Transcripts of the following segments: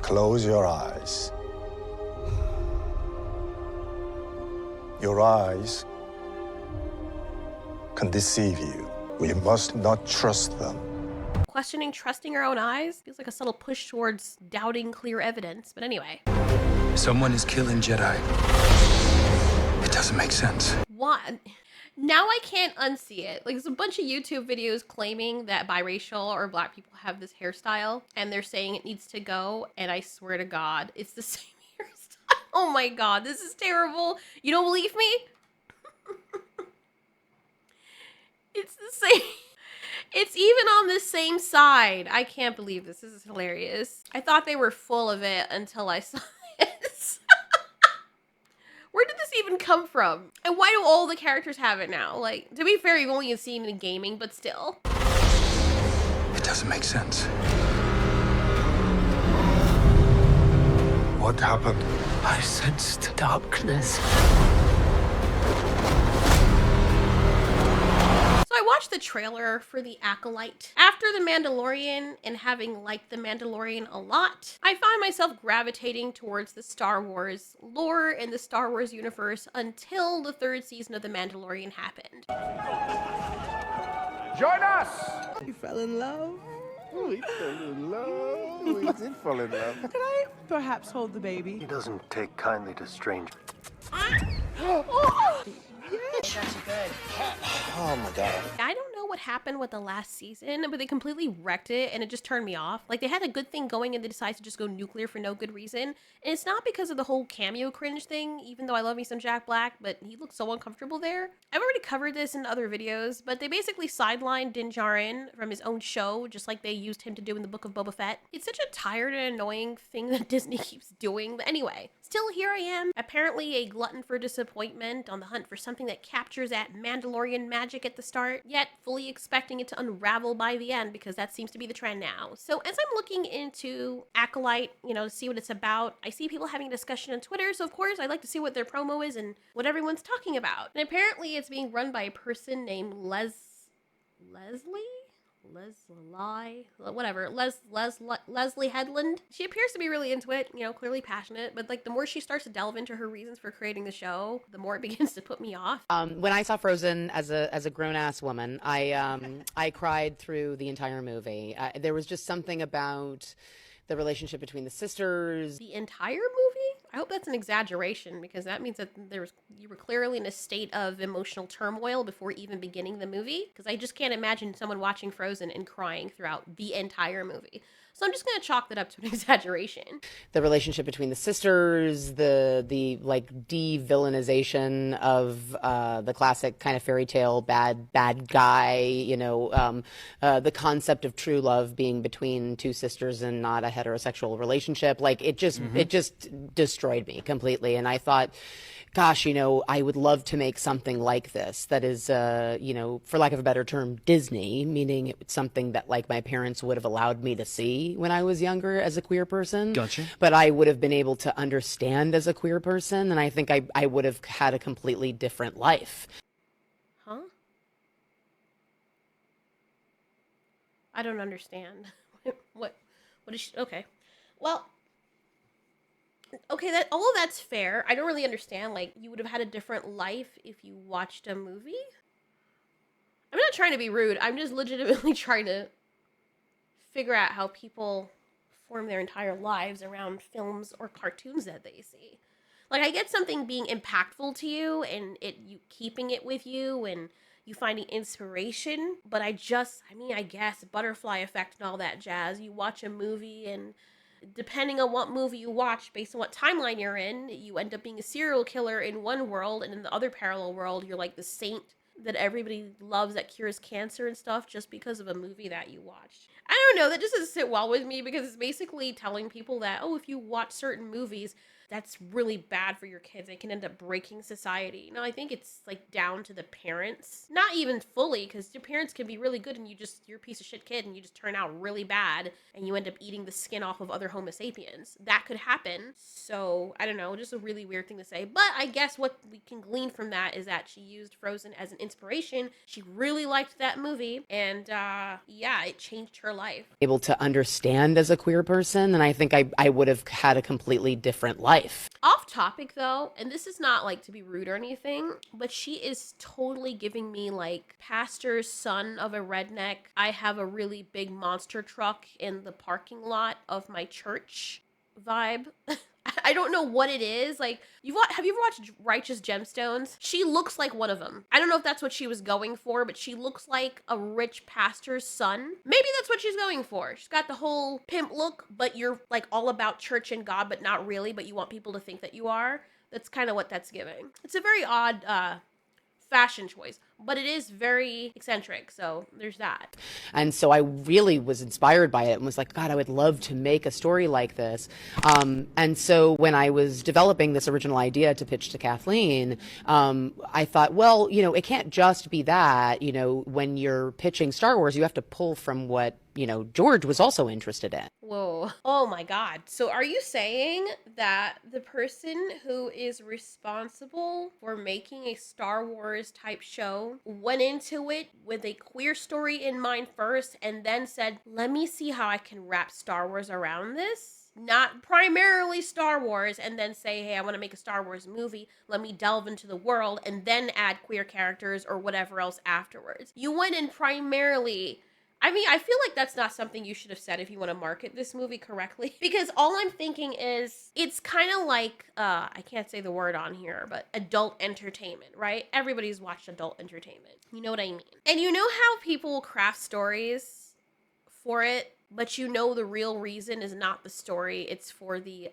Close your eyes. Your eyes can deceive you. We must not trust them. Questioning trusting your own eyes feels like a subtle push towards doubting clear evidence. But anyway. Someone is killing Jedi. It doesn't make sense. What? Now I can't unsee it. Like, there's a bunch of YouTube videos claiming that biracial or black people have this hairstyle, and they're saying it needs to go, and I swear to God, it's the same hairstyle. Oh my God, this is terrible. You don't believe me? It's the same. It's even on the same side. I can't believe this. This is hilarious. I thought they were full of it until I saw this. Where did this even come from? And why do all the characters have it now? Like, to be fair, you've only seen it in gaming, but still. It doesn't make sense. What happened? I sensed darkness. So I watched the trailer for The Acolyte. After The Mandalorian and having liked The Mandalorian a lot, I found myself gravitating towards the Star Wars lore and the Star Wars universe until the third season of The Mandalorian happened. Join us! You fell in love? We fell in love. We did fall in love. Can I perhaps hold the baby? He doesn't take kindly to strangers. Oh my God. I don't know what happened with the last season, but they completely wrecked it and it just turned me off. Like, they had a good thing going and they decided to just go nuclear for no good reason. And it's not because of the whole cameo cringe thing, even though I love me some Jack Black, but he looked so uncomfortable there. I've already covered this in other videos, but they basically sidelined Din Djarin from his own show, just like they used him to do in the Book of Boba Fett. It's such a tired and annoying thing that Disney keeps doing. But anyway, still here I am, apparently a glutton for disappointment, on the hunt for something that captures that Mandalorian magic at the start, yet fully expecting it to unravel by the end, because that seems to be the trend now. So as I'm looking into Acolyte, to see what it's about, I see people having a discussion on Twitter, so of course I like to see what their promo is and what everyone's talking about. And apparently it's being run by a person named Leslye Headland. She appears to be really into it, clearly passionate, but like the more she starts to delve into her reasons for creating the show, the more it begins to put me off. When I saw Frozen as a grown-ass woman, I cried through the entire movie. There was just something about the relationship between the sisters. The entire movie? I hope that's an exaggeration, because that means that you were clearly in a state of emotional turmoil before even beginning the movie, because I just can't imagine someone watching Frozen and crying throughout the entire movie. So I'm just going to chalk that up to an exaggeration. The relationship between the sisters, the like de-villainization of the classic kind of fairy tale bad guy, the concept of true love being between two sisters and not a heterosexual relationship. Like it just destroyed me completely. And I thought, gosh, I would love to make something like this that is, for lack of a better term, Disney, meaning it's something that like my parents would have allowed me to see when I was younger as a queer person. Gotcha. But I would have been able to understand as a queer person, and I think I would have had a completely different life. Huh? I don't understand. What is she? Okay. Well, okay, that all of that's fair. I don't really understand. Like, you would have had a different life if you watched a movie? I'm not trying to be rude. I'm just legitimately trying to figure out how people form their entire lives around films or cartoons that they see. Like, I get something being impactful to you and you keeping it with you and you finding inspiration, but I guess butterfly effect and all that jazz. You watch a movie and depending on what movie you watch, based on what timeline you're in, you end up being a serial killer in one world, and in the other parallel world, you're like the saint that everybody loves that cures cancer and stuff just because of a movie that you watched. I don't know, that just doesn't sit well with me, because it's basically telling people that, oh, if you watch certain movies, that's really bad for your kids. They can end up breaking society. No, I think it's like down to the parents. Not even fully, because your parents can be really good and you're a piece of shit kid and you just turn out really bad and you end up eating the skin off of other Homo sapiens. That could happen. So, I don't know, just a really weird thing to say. But I guess what we can glean from that is that she used Frozen as an inspiration. She really liked that movie. And yeah, it changed her life. Able to understand as a queer person, and I think I would have had a completely different life. Off topic though, and this is not like to be rude or anything, but she is totally giving me like pastor's son of a redneck. I have a really big monster truck in the parking lot of my church vibe. I don't know what it is. Like, have you ever watched Righteous Gemstones? She looks like one of them. I don't know if that's what she was going for, but she looks like a rich pastor's son. Maybe that's what she's going for. She's got the whole pimp look, but you're like all about church and God, but not really, but you want people to think that you are. That's kind of what that's giving. It's a very odd fashion choice, but it is very eccentric, so there's that. And so I really was inspired by it and was like, God, I would love to make a story like this. And so when I was developing this original idea to pitch to Kathleen, I thought, well, you know, it can't just be that. You know, when you're pitching Star Wars, you have to pull from what, you know, George was also interested in. Whoa. Oh my God. So are you saying that the person who is responsible for making a Star Wars type show went into it with a queer story in mind first and then said, let me see how I can wrap Star Wars around this? Not primarily Star Wars and then say, hey, I want to make a Star Wars movie. Let me delve into the world and then add queer characters or whatever else afterwards. You went in primarily... I mean, I feel like that's not something you should have said if you want to market this movie correctly. Because all I'm thinking is, it's kind of like, I can't say the word on here, but adult entertainment, right? Everybody's watched adult entertainment. You know what I mean? And you know how people will craft stories for it, but you know the real reason is not the story, it's for the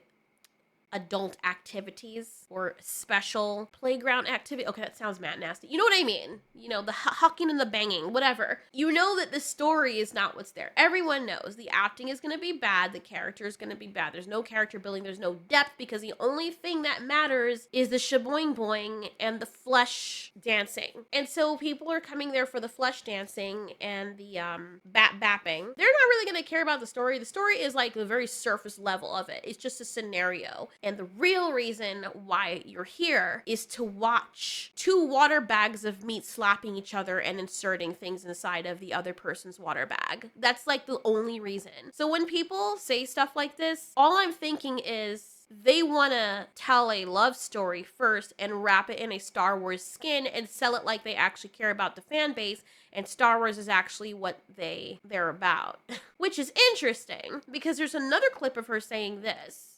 adult activities or special playground activity. Okay, that sounds mad nasty. You know what I mean? You know, the hucking and the banging, whatever. You know that the story is not what's there. Everyone knows the acting is going to be bad. The character is going to be bad. There's no character building. There's no depth because the only thing that matters is the shaboing boing and the flesh dancing. And so people are coming there for the flesh dancing and the bapping. They're not really going to care about the story. The story is like the very surface level of it. It's just a scenario. And the real reason why you're here is to watch two water bags of meat slapping each other and inserting things inside of the other person's water bag. That's like the only reason. So when people say stuff like this, all I'm thinking is they want to tell a love story first and wrap it in a Star Wars skin and sell it like they actually care about the fan base, and Star Wars is actually what they're about. Which is interesting, because there's another clip of her saying this.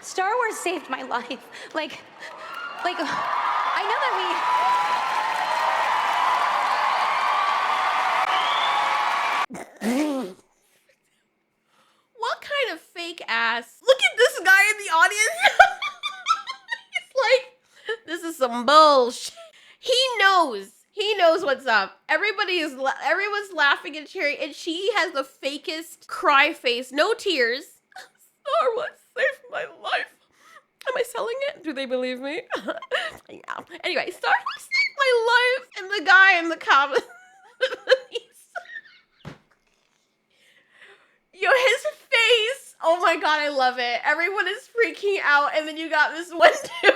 Star Wars saved my life. Like, I know that What kind of fake ass? Look at this guy in the audience. He's like, this is some bullshit. He knows what's up. Everyone's laughing and cheering, and she has the fakest cry face, no tears. Star Wars saved my life. Am I selling it? Do they believe me? Yeah. Anyway, Star Wars saved my life. And the guy in the comments, his face. Oh my God, I love it. Everyone is freaking out, and then you got this one dude.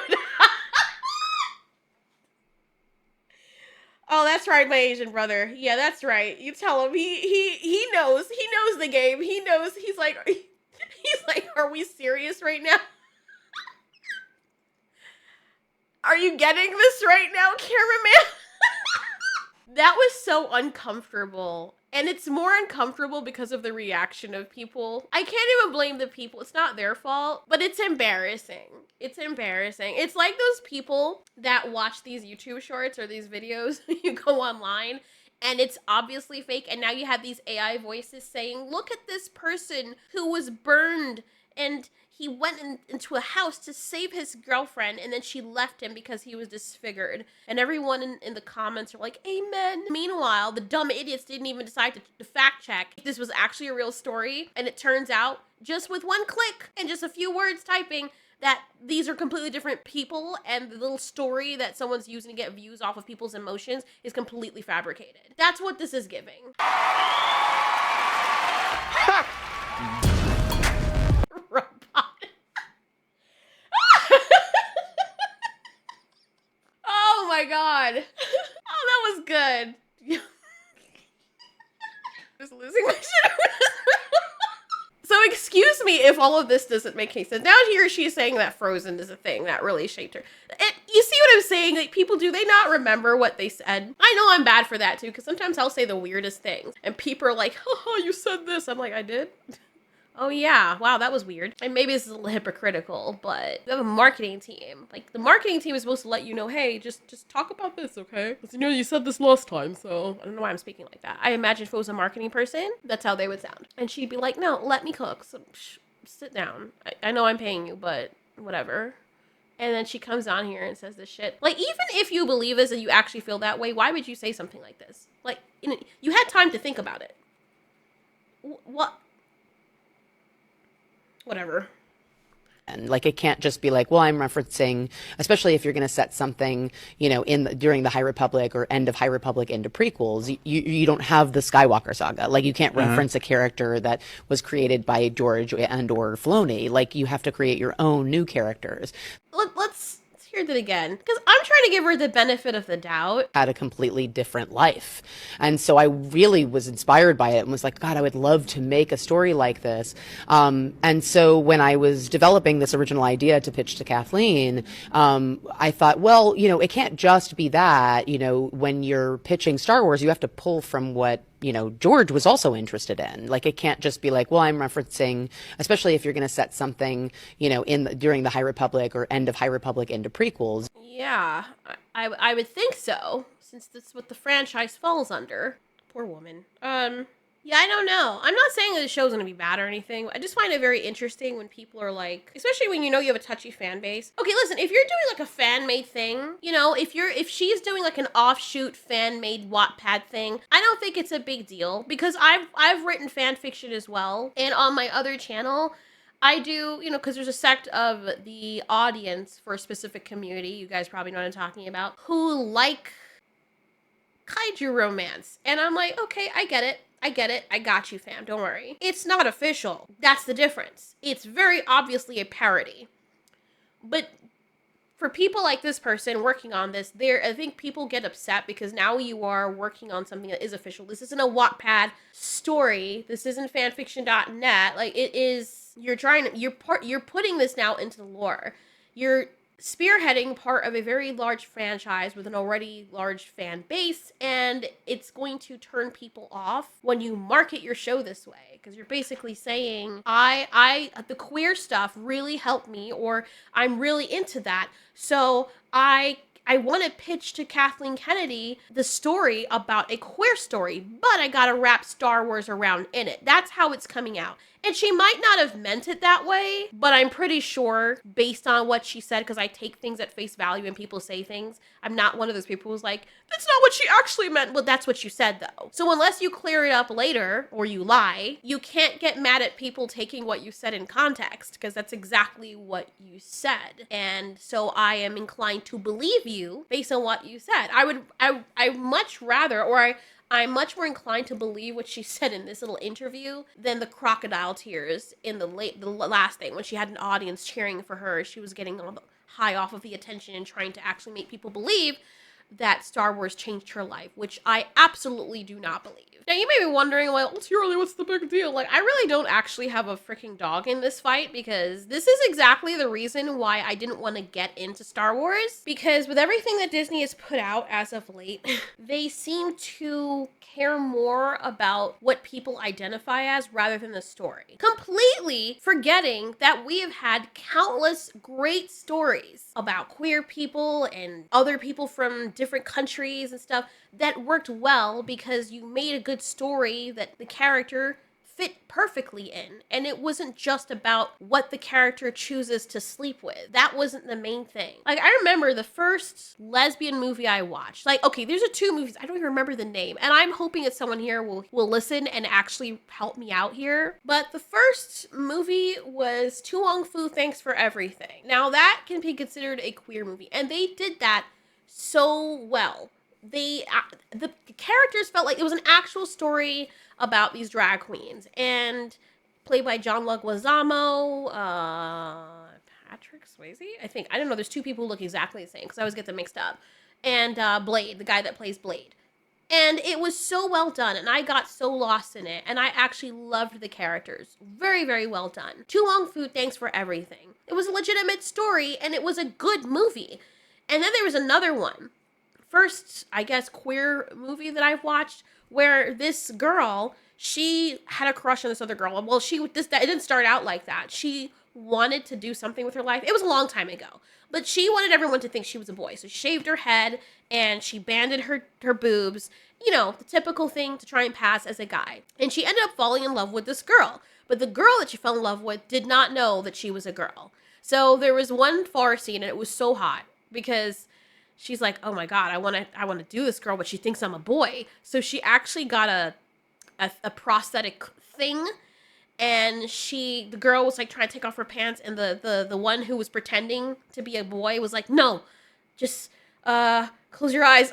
Oh, that's right, my Asian brother. Yeah, that's right. You tell him. He knows. He knows the game. He knows. He's like, are we serious right now? Are you getting this right now, cameraman? That was so uncomfortable. And it's more uncomfortable because of the reaction of people. I can't even blame the people. It's not their fault, but it's embarrassing. It's embarrassing. It's like those people that watch these YouTube shorts or these videos. You go online and it's obviously fake. And now you have these AI voices saying, look at this person who was burned and he went into a house to save his girlfriend, and then she left him because he was disfigured. And everyone in the comments are like, amen. Meanwhile, the dumb idiots didn't even decide to fact check if this was actually a real story. And it turns out, just with one click and just a few words typing, that these are completely different people and the little story that someone's using to get views off of people's emotions is completely fabricated. That's what this is giving. Robot. Oh my god. Oh, that was good. Just losing my shit over this. So excuse me if all of this doesn't make any sense. Now here she's saying that Frozen is a thing that really shaped her. You see what I'm saying? Like, people, do they not remember what they said? I know I'm bad for that too, because sometimes I'll say the weirdest things and people are like, haha, you said this. I'm like, I did? Oh yeah, wow, that was weird. And maybe this is a little hypocritical, but we have a marketing team. Like, the marketing team is supposed to let you know, hey, just talk about this, okay? Because, you know, you said this last time, so I don't know why I'm speaking like that. I imagine if it was a marketing person, that's how they would sound. And she'd be like, no, let me cook. So, sit down. I know I'm paying you, but whatever. And then she comes on here and says this shit. Like, even if you believe this and you actually feel that way, why would you say something like this? Like, you had time to think about it. What? Whatever. And like, it can't just be like, well, I'm referencing, especially if you're going to set something, you know, during the High Republic or end of High Republic into prequels, you don't have the Skywalker saga. Like, you can't reference a character that was created by George and or Filoni. Like, you have to create your own new characters. Let's hear that again, because I'm trying to give her the benefit of the doubt. Had a completely different life. And so I really was inspired by it and was like, God, I would love to make a story like this. And so when I was developing this original idea to pitch to Kathleen, I thought, well, you know, it can't just be that. You know, when you're pitching Star Wars, you have to pull from what, you know, George was also interested in. Like, it can't just be like, well, I'm referencing, especially if you're going to set something, you know, during the High Republic or end of High Republic into prequels. Yeah, I would think so, since that's what the franchise falls under. Poor woman. Yeah, I don't know. I'm not saying that the show's gonna be bad or anything. I just find it very interesting when people are like, especially when you know you have a touchy fan base. Okay, listen, if you're doing like a fan-made thing, you know, if she's doing like an offshoot fan-made Wattpad thing, I don't think it's a big deal, because I've written fan fiction as well, and on my other channel, I do, you know, because there's a sect of the audience for a specific community, you guys probably know what I'm talking about, who like kaiju romance. And I'm like, okay, I get it. I got you, fam. Don't worry. It's not official. That's the difference. It's very obviously a parody. But for people like this person working on this, I think people get upset because now you are working on something that is official. This isn't a Wattpad story. This isn't fanfiction.net. Like, it is, you're putting this now into the lore. You're spearheading part of a very large franchise with an already large fan base, and it's going to turn people off when you market your show this way, because you're basically saying, the queer stuff really helped me, or I'm really into that, so I want to pitch to Kathleen Kennedy the story about a queer story, but I gotta wrap Star Wars around in it. That's how it's coming out. And she might not have meant it that way, but I'm pretty sure, based on what she said, because I take things at face value and people say things, I'm not one of those people who's like, that's not what she actually meant. Well, that's what you said, though. So unless you clear it up later, or you lie, you can't get mad at people taking what you said in context, because that's exactly what you said. And so I am inclined to believe you based on what you said. I much rather, or I'm much more inclined to believe what she said in this little interview than the crocodile tears in the last thing, when she had an audience cheering for her. She was getting all the high off of the attention and trying to actually make people believe that Star Wars changed her life, which I absolutely do not believe. Now, you may be wondering, well, Shirley, what's the big deal? Like, I really don't actually have a freaking dog in this fight, because this is exactly the reason why I didn't want to get into Star Wars. Because with everything that Disney has put out as of late, they seem to care more about what people identify as rather than the story. Completely forgetting that we have had countless great stories about queer people and other people from different countries and stuff that worked well because you made a good story that the character fit perfectly in. And it wasn't just about what the character chooses to sleep with. That wasn't the main thing. Like, I remember the first lesbian movie I watched. Like, okay, there's two movies. I don't even remember the name. And I'm hoping that someone here will listen and actually help me out here. But the first movie was Tu Wong Fu, Thanks for Everything. Now, that can be considered a queer movie. And they did that so well. The characters felt like it was an actual story about these drag queens, and played by John Leguizamo, Patrick Swayze, I think. I don't know. There's two people who look exactly the same because I always get them mixed up. And Blade, the guy that plays Blade. And it was so well done, and I got so lost in it, and I actually loved the characters. Very, very well done. Tu Wong Fu, Thanks for Everything. It was a legitimate story, and it was a good movie. And then there was another one. First, I guess, queer movie that I've watched where this girl, she had a crush on this other girl. Well, it didn't start out like that. She wanted to do something with her life. It was a long time ago. But she wanted everyone to think she was a boy. So she shaved her head and she banded her boobs. You know, the typical thing to try and pass as a guy. And she ended up falling in love with this girl. But the girl that she fell in love with did not know that she was a girl. So there was one bar scene, and it was so hot because she's like, oh my God, I want to do this girl, but she thinks I'm a boy. So she actually got a prosthetic thing, and the girl was like trying to take off her pants, and the one who was pretending to be a boy was like, no, just close your eyes.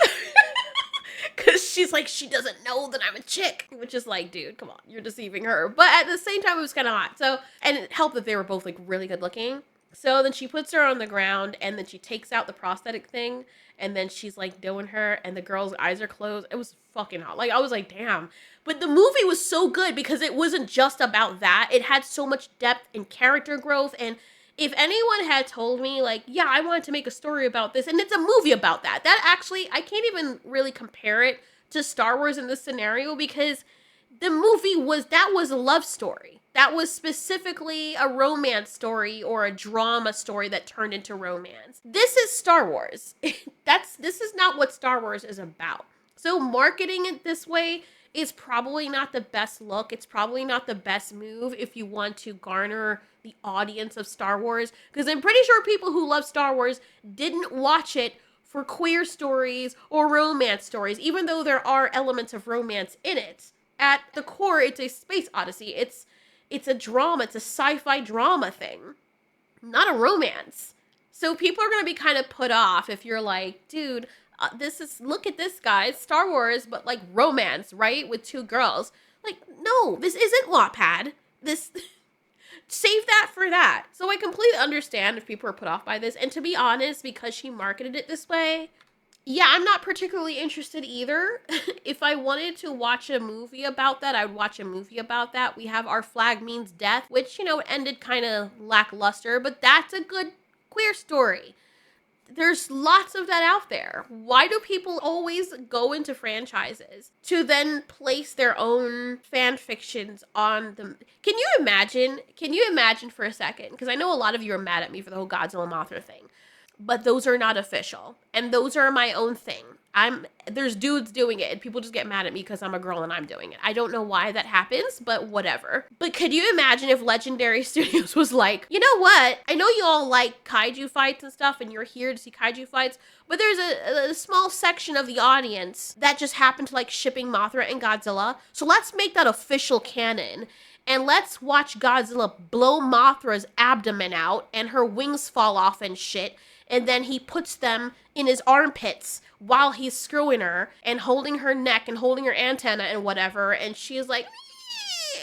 Because she's like, she doesn't know that I'm a chick. Which is like, dude, come on, you're deceiving her. But at the same time, it was kind of hot. So, and it helped that they were both like really good looking. So then she puts her on the ground, and then she takes out the prosthetic thing, and then she's like doing her, and the girl's eyes are closed. It was fucking hot. Like, I was like, damn. But the movie was so good because it wasn't just about that. It had so much depth and character growth. And if anyone had told me, like, yeah, I wanted to make a story about this, and it's a movie about that, that actually, I can't even really compare it to Star Wars in this scenario, because the movie was a love story. That was specifically a romance story or a drama story that turned into romance. This is Star Wars. This is not what Star Wars is about. So marketing it this way is probably not the best look. It's probably not the best move if you want to garner the audience of Star Wars. Because I'm pretty sure people who love Star Wars didn't watch it for queer stories or romance stories, even though there are elements of romance in it. At the core, it's a space odyssey. It's a drama. It's a sci-fi drama thing, not a romance. So people are going to be kind of put off if you're like, dude, look at this, guys, Star Wars, but like romance, right? With two girls. Like, no, this isn't Wattpad. Save that for that. So I completely understand if people are put off by this. And to be honest, because she marketed it this way, yeah, I'm not particularly interested either. If I wanted to watch a movie about that, I would watch a movie about that. We have Our Flag Means Death, which, ended kind of lackluster, but that's a good queer story. There's lots of that out there. Why do people always go into franchises to then place their own fan fictions on them? Can you imagine for a second? Because I know a lot of you are mad at me for the whole Godzilla Mothra thing. But those are not official. And those are my own thing. There's dudes doing it, and people just get mad at me because I'm a girl and I'm doing it. I don't know why that happens, but whatever. But could you imagine if Legendary Studios was like, you know what? I know you all like kaiju fights and stuff, and you're here to see kaiju fights, but there's a small section of the audience that just happened to like shipping Mothra and Godzilla. So let's make that official canon. And let's watch Godzilla blow Mothra's abdomen out and her wings fall off and shit. And then he puts them in his armpits while he's screwing her and holding her neck and holding her antenna and whatever. And she's like,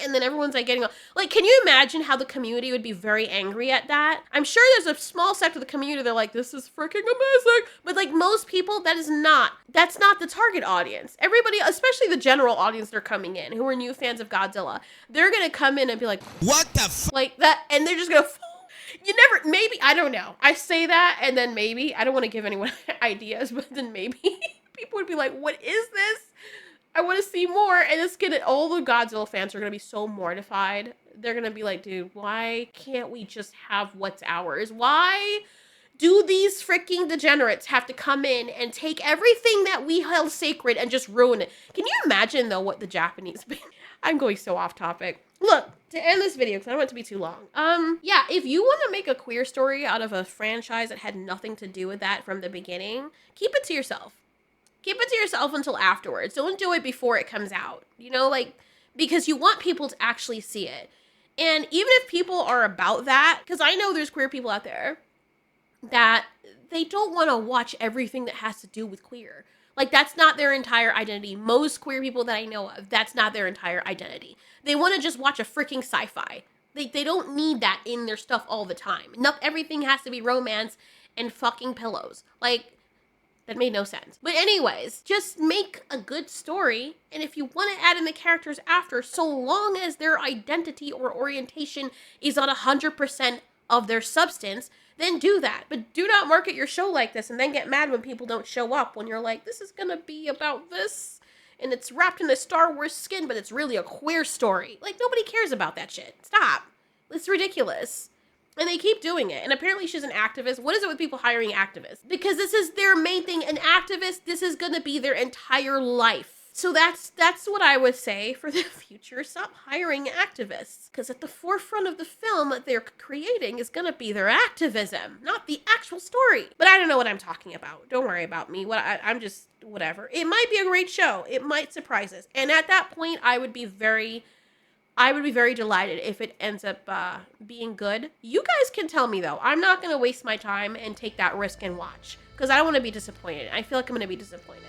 and then everyone's like getting, like, can you imagine how the community would be very angry at that? I'm sure there's a small sector of the community they're like, this is freaking amazing. But like most people, that's not the target audience. Everybody, especially the general audience that are coming in, who are new fans of Godzilla, they're going to come in and be like, what the like that. And they're just going to, maybe, I don't know. I say that, and then maybe, I don't want to give anyone ideas, but then maybe people would be like, what is this? I want to see more. And all the Godzilla fans are going to be so mortified. They're going to be like, dude, why can't we just have what's ours? Why do these freaking degenerates have to come in and take everything that we held sacred and just ruin it? Can you imagine, though, what the Japanese... I'm going so off topic. Look, to end this video, because I don't want it to be too long. Yeah, if you want to make a queer story out of a franchise that had nothing to do with that from the beginning, keep it to yourself. Keep it to yourself until afterwards. Don't do it before it comes out. You know, like, because you want people to actually see it. And even if people are about that, because I know there's queer people out there that they don't want to watch everything that has to do with queer. Like, that's not their entire identity. Most queer people that I know of, that's not their entire identity. They want to just watch a freaking sci-fi. They don't need that in their stuff all the time. Not everything has to be romance and fucking pillows. Like, that made no sense. But anyways, just make a good story. And if you want to add in the characters after, so long as their identity or orientation is on 100% of their substance, then do that. But do not market your show like this and then get mad when people don't show up, when you're like, this is gonna be about this, and it's wrapped in a Star Wars skin, but it's really a queer story. Like, nobody cares about that shit. Stop. It's ridiculous. And they keep doing it. And apparently she's an activist. What is it with people hiring activists? Because this is their main thing. An activist, this is gonna be their entire life. So that's what I would say for the future. Stop hiring activists. Because at the forefront of the film that they're creating is going to be their activism, not the actual story. But I don't know what I'm talking about. Don't worry about me. I'm just, whatever. It might be a great show. It might surprise us. And at that point, I would be very delighted if it ends up being good. You guys can tell me, though. I'm not going to waste my time and take that risk and watch. Because I don't want to be disappointed. I feel like I'm going to be disappointed.